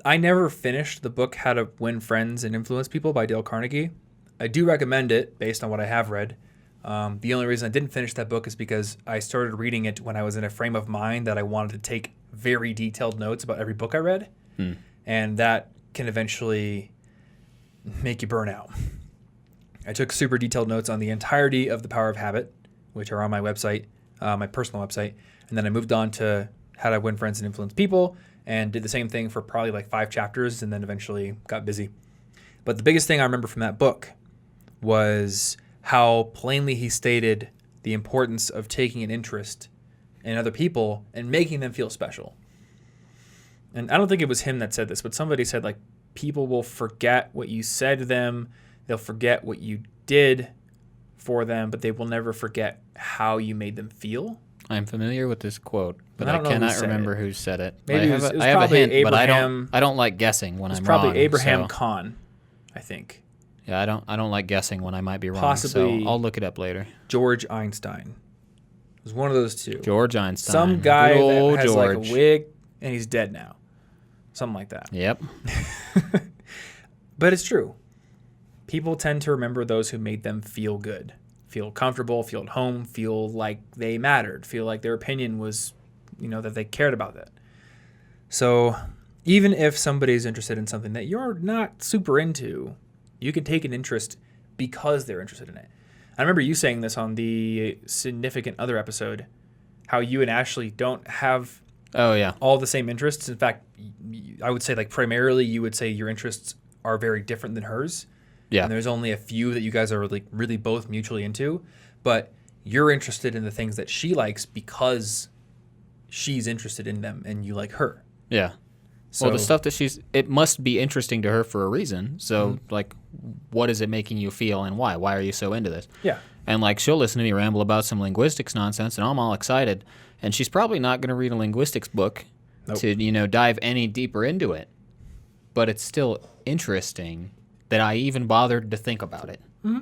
I never finished the book How to Win Friends and Influence People by Dale Carnegie. I do recommend it based on what I have read. The only reason I didn't finish that book is because I started reading it when I was in a frame of mind that I wanted to take very detailed notes about every book I read. And that can eventually make you burn out. I took super detailed notes on the entirety of The Power of Habit, which are on my website, my personal website. And then I moved on to How to Win Friends and Influence People and did the same thing for probably like 5 chapters and then eventually got busy. But the biggest thing I remember from that book was how plainly he stated the importance of taking an interest in other people and making them feel special. And I don't think it was him that said this, but somebody said, like, people will forget what you said to them. They'll forget what you did for them, but they will never forget how you made them feel. I'm familiar with this quote, but I I don't know who cannot said remember it. who said it. Maybe I it was have a probably hint, but Abraham. I don't like guessing when It's I'm probably wrong. Abraham So, Kahn, I think. yeah, I don't like guessing when I might be wrong. Possibly so I'll look it up later. George Einstein. It was one of those two. George Einstein. Some guy Good old that has George. like a wig and he's dead now. Something like that. Yep. But it's true. People tend to remember those who made them feel good, feel comfortable, feel at home, feel like they mattered, feel like their opinion was, that they cared about it. So even if somebody's interested in something that you're not super into, you can take an interest because they're interested in it. I remember you saying this on the Significant Other episode, how you and Ashley don't have all the same interests. In fact, I would say, like, primarily you would say your interests are very different than hers. Yeah. And there's only a few that you guys are really both mutually into, but you're interested in the things that she likes because she's interested in them and you like her. Yeah. So, Well, the stuff that it must be interesting to her for a reason. So, like, what is it making you feel and why? Why are you so into this? Yeah. And, like, she'll listen to me ramble about some linguistics nonsense, and I'm all excited. And she's probably not going to read a linguistics book to, dive any deeper into it. But it's still interesting that I even bothered to think about it. Mm-hmm.